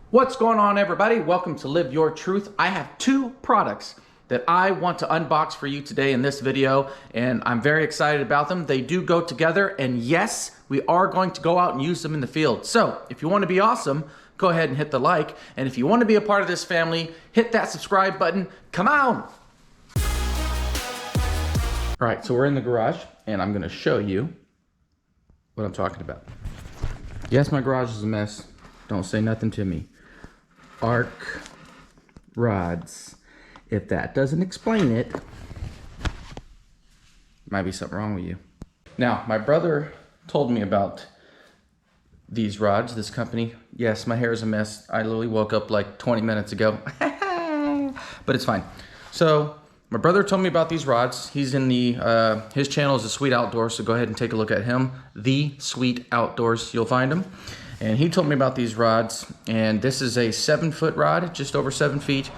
What's going on, everybody? Welcome to Live Your Truth. I have two products that I want to unbox for you today in this video, and I'm very excited about them. They do go together, and yes, we are going to go out and use them in the field. So if you want to be awesome, go ahead and hit the like, and if you want to be a part of this family, hit that subscribe button. Come on! All right, so we're in the garage, and I'm gonna show you what I'm talking about. Yes, my garage is a mess. Don't say nothing to me. Arc rods. If that doesn't explain it, might be something wrong with you. Now, my brother told me about these rods, this company. Yes, my hair is a mess. I literally woke up like 20 minutes ago. But it's fine. So, my brother told me about these rods. He's in the, his channel is The Sweet Outdoors, so go ahead and take a look at him. The Sweet Outdoors, you'll find him. And he told me about these rods, and this is a 7-foot rod, just over 7 feet.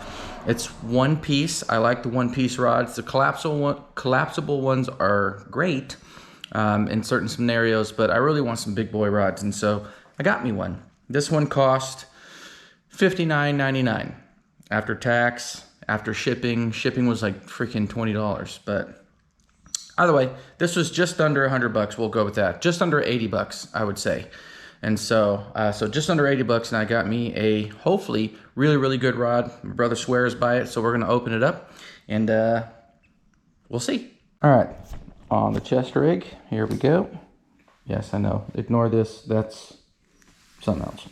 It's one piece. I like the one-piece rods. The collapsible ones are great in certain scenarios, but I really want some big boy rods, and so I got me one. This one cost $59.99 after tax, after shipping. Shipping was like freaking $20, but either way, this was just under 100 bucks. We'll go with that. Just under 80 bucks, I would say. And so, just under 80 bucks, and I got me a, hopefully, really, really good rod. My brother swears by it, so we're gonna open it up, and we'll see. All right, on the chest rig, here we go. Yes, I know, ignore this, that's something else.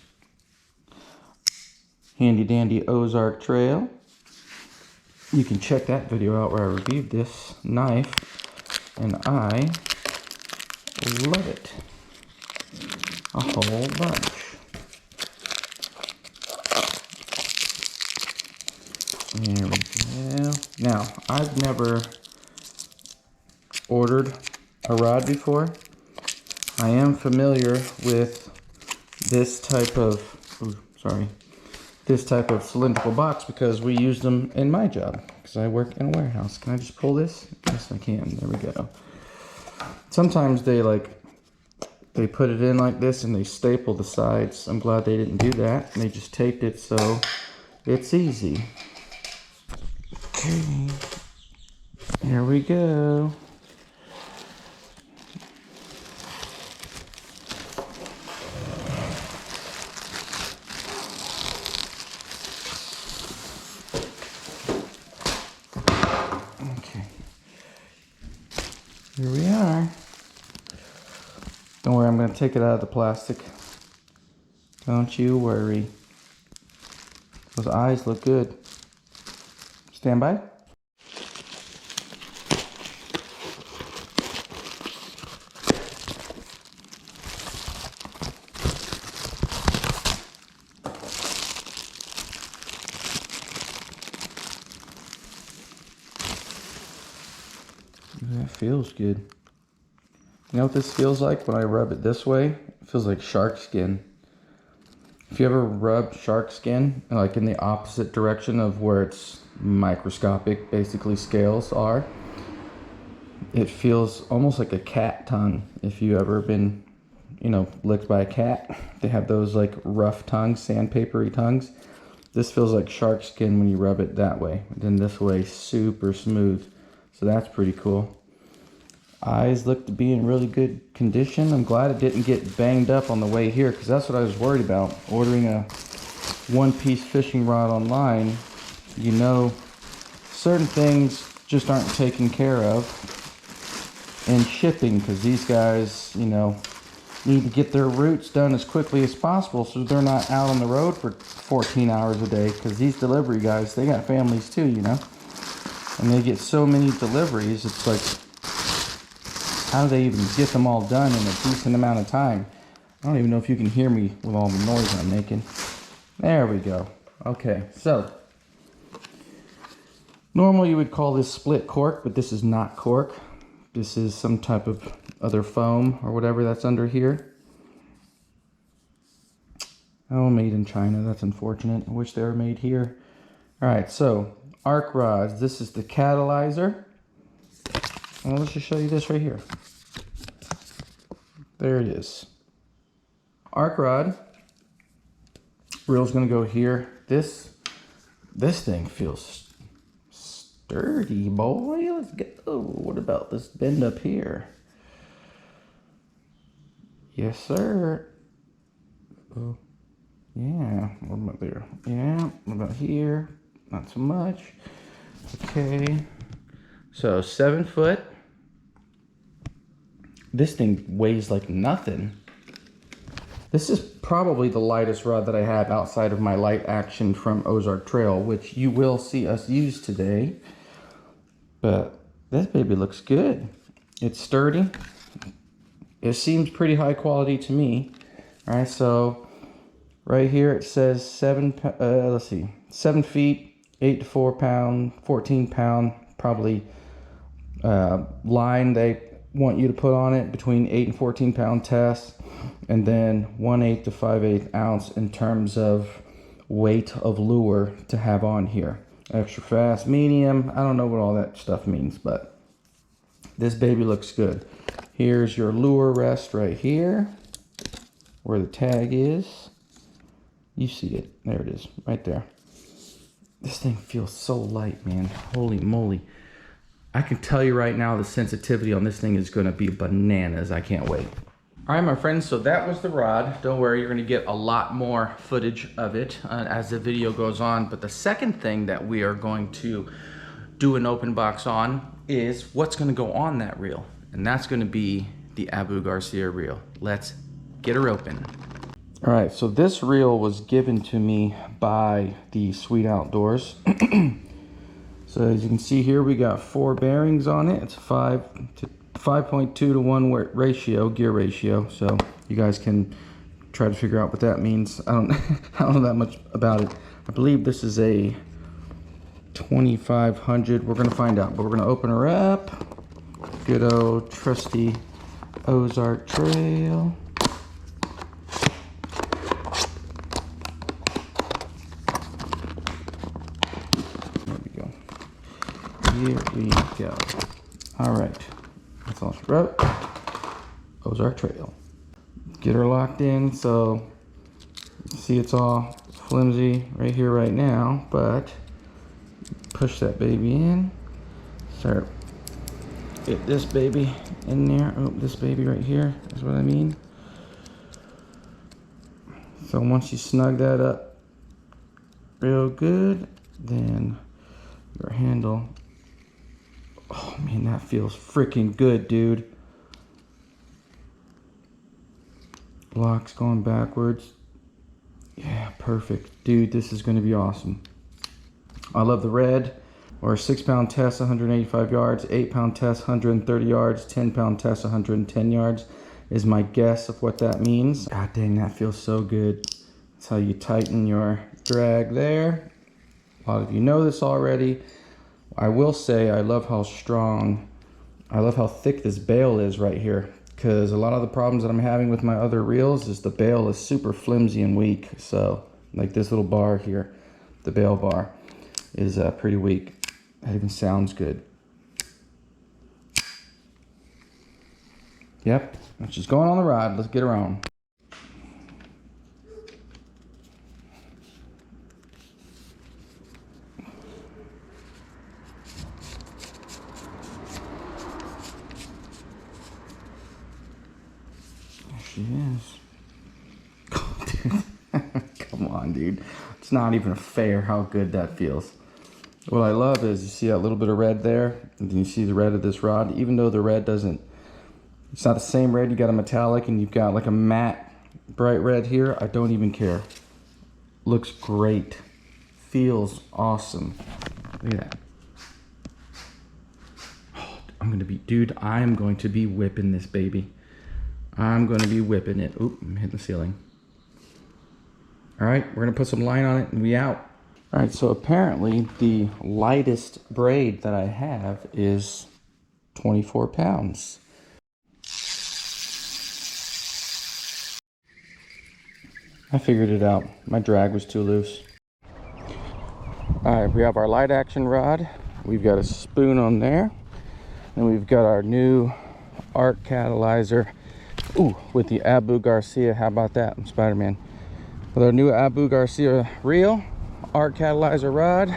Handy dandy Ozark Trail. You can check that video out where I reviewed this knife, and I love it. A whole bunch. There we go. Now, I've never ordered a rod before. I am familiar with this type of, this type of cylindrical box because we use them in my job because I work in a warehouse. Can I just pull this? Yes, I can. There we go. Sometimes they put it in like this and they staple the sides. I'm glad they didn't do that. And they just taped it so it's easy. Okay. Here we go. Okay. Here we are. Don't worry, I'm going to take it out of the plastic. Don't you worry. Those eyes look good. Stand by. That feels good. You know what this feels like when I rub it this way? It feels like shark skin. If you ever rub shark skin, like in the opposite direction of where it's microscopic, basically scales are, it feels almost like a cat tongue. If you ever been, you know, licked by a cat, they have those like rough tongues, sandpapery tongues. This feels like shark skin when you rub it that way. And then this way, super smooth. So that's pretty cool. Eyes look to be in really good condition. I'm glad it didn't get banged up on the way here because that's what I was worried about. Ordering a one-piece fishing rod online, you know, certain things just aren't taken care of in shipping because these guys, you know, need to get their routes done as quickly as possible so they're not out on the road for 14 hours a day because these delivery guys, they got families too, you know, and they get so many deliveries. It's like, how do they even get them all done in a decent amount of time? I don't even know if you can hear me with all the noise I'm making. There we go. Okay, so normally you would call this split cork, but this is not cork. This is some type of other foam or whatever that's under here. Oh, made in China. That's unfortunate. I wish they were made here. All right, so arc rods. This is the catalyzer. Well, let's just show you this right here. There it is. Arc rod. reel's gonna go here. This thing feels sturdy, boy. Let's go. What about this bend up here? Yes, sir. Oh, yeah. What about there? Yeah. What about here? Not so much. Okay. So 7 foot. This thing weighs like nothing. This is probably the lightest rod that I have outside of my light action from Ozark Trail, which you will see us use today. But this baby looks good. It's sturdy. It seems pretty high quality to me. All right, so right here it says 7 feet, 8 to 4 pound, 14 pound, probably line they want you to put on it between 8 and 14 pound test, and then 1/8 to 5/8 ounce in terms of weight of lure to have on here. Extra fast, medium, I don't know what all that stuff means, but this baby looks good. Here's your lure rest right here where the tag is. You see it, there it is, right there. This thing feels so light, man. Holy moly. I can tell you right now the sensitivity on this thing is going to be bananas. I can't wait. All right, my friends, so that was the rod. Don't worry, you're going to get a lot more footage of it as the video goes on. But the second thing that we are going to do an open box on is what's going to go on that reel. And that's going to be the Abu Garcia reel. Let's get her open. All right, so this reel was given to me by the Sweet Outdoors. So as you can see here, we got 4 bearings on it. It's 5.2 to 1 ratio, gear ratio. So you guys can try to figure out what that means. I don't know that much about it. I believe this is a 2500. We're gonna find out, but we're gonna open her up. Good old trusty Ozark Trail. Here we go. All right, that's all she wrote. Ozark Trail. Get her locked in. So see, it's all flimsy right here right now, but push that baby in. Start, get this baby in there. Oh, this baby right here is what I mean. So once you snug that up real good, then your handle. Oh man, that feels freaking good, dude. Lock's going backwards. Yeah, perfect. Dude, this is gonna be awesome. I love the red. Or 6 pound test, 185 yards, 8 pound test, 130 yards, 10 pound test, 110 yards is my guess of what that means. God dang, that feels so good. That's how you tighten your drag there. A lot of you know this already. I will say I love how thick this bail is right here, because a lot of the problems that I'm having with my other reels is the bail is super flimsy and weak. So like this little bar here, the bail bar is pretty weak. That even sounds good. Yep, she's going on the rod. Let's get her on. She is. Oh, dude. Come on, dude. It's not even fair how good that feels. What I love is you see that little bit of red there, and then you see the red of this rod. Even though the red doesn't, it's not the same red. You got a metallic and you've got like a matte bright red here. I don't even care. Looks great. Feels awesome. Look at that. Oh, I'm going to be whipping this baby. I'm going to be whipping it. Oop, I'm hitting the ceiling. All right, we're going to put some line on it and we out. All right, so apparently the lightest braid that I have is 24 pounds. I figured it out. My drag was too loose. All right, we have our light action rod. We've got a spoon on there. And we've got our new arc catalyzer. Ooh, with the Abu Garcia. How about that? I'm Spider-Man. with our new Garcia Reel arc catalyzer rod.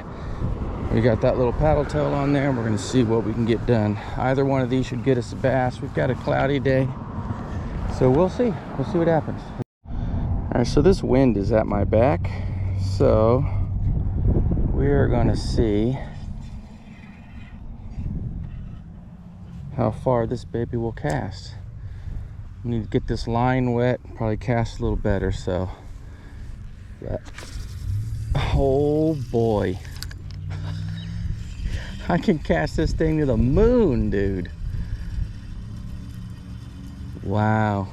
We got that little paddle tail on there, and we're going to see what we can get done. Either one of these should get us a bass. We've got a cloudy day, so we'll see what happens. All right, so this wind is at my back, so we're going to see how far this baby will cast. We need to get this line wet, probably cast a little better. So oh boy, I can cast this thing to the moon, dude. Wow.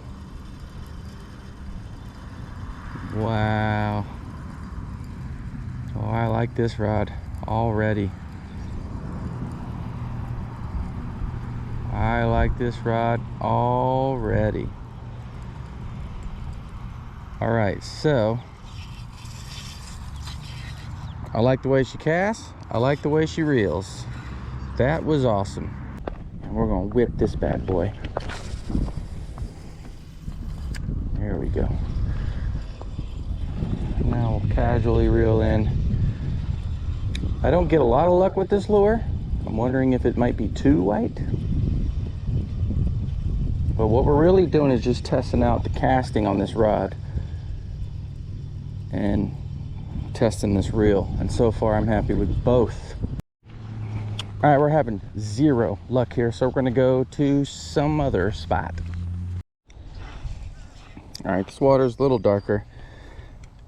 Wow. Oh, I like this rod already. I like this rod already. All right, so I like the way she casts. I like the way she reels. That was awesome. And we're gonna whip this bad boy. There we go. Now we'll casually reel in. I don't get a lot of luck with this lure. I'm wondering if it might be too white. But what we're really doing is just testing out the casting on this rod and testing this reel. And so far I'm happy with both. All right, we're having zero luck here, so we're gonna go to some other spot. All right, this water's a little darker.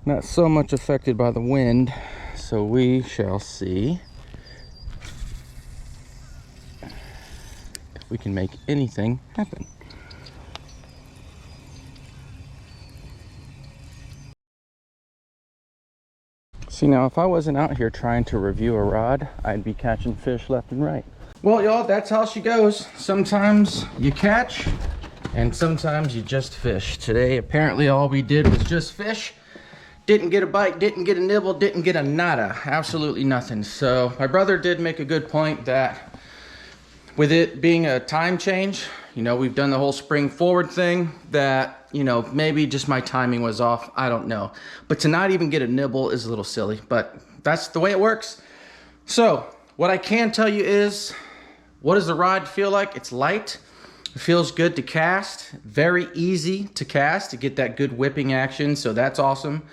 Not so much affected by the wind, so we shall see if we can make anything happen. See, now if I wasn't out here trying to review a rod, I'd be catching fish left and right. Well, y'all, that's how she goes. Sometimes you catch and sometimes you just fish. Today, apparently all we did was just fish. Didn't get a bite, didn't get a nibble, didn't get a nada. Absolutely nothing. So my brother did make a good point that with it being a time change, you know, we've done the whole spring forward thing, that, you know, maybe just my timing was off. I don't know. But to not even get a nibble is a little silly, but that's the way it works. So what I can tell you is, what does the rod feel like? It's light. It feels good to cast. Very easy to cast, to get that good whipping action. So that's awesome.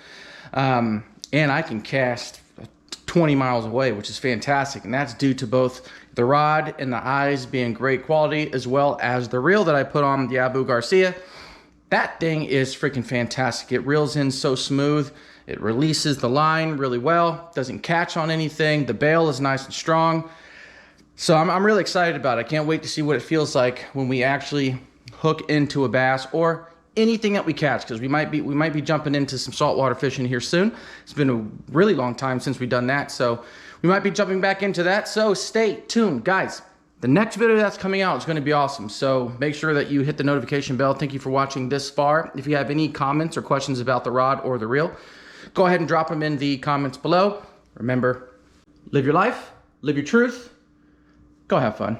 And I can cast 20 miles away, which is fantastic. And that's due to both the rod and the eyes being great quality, as well as the reel that I put on the Garcia. That thing is freaking fantastic. It reels in so smooth. It releases the line really well. Doesn't catch on anything. The bail is nice and strong. So I'm really excited about it. I can't wait to see what it feels like when we actually hook into a bass or anything that we catch, because we might be jumping into some saltwater fishing here soon. It's been a really long time since we've done that, so we might be jumping back into that. So stay tuned, guys. The next video that's coming out is going to be awesome, so make sure that you hit the notification bell. Thank you for watching this far. If you have any comments or questions about the rod or the reel, go ahead and drop them in the comments below. Remember, live your life, live your truth, go have fun.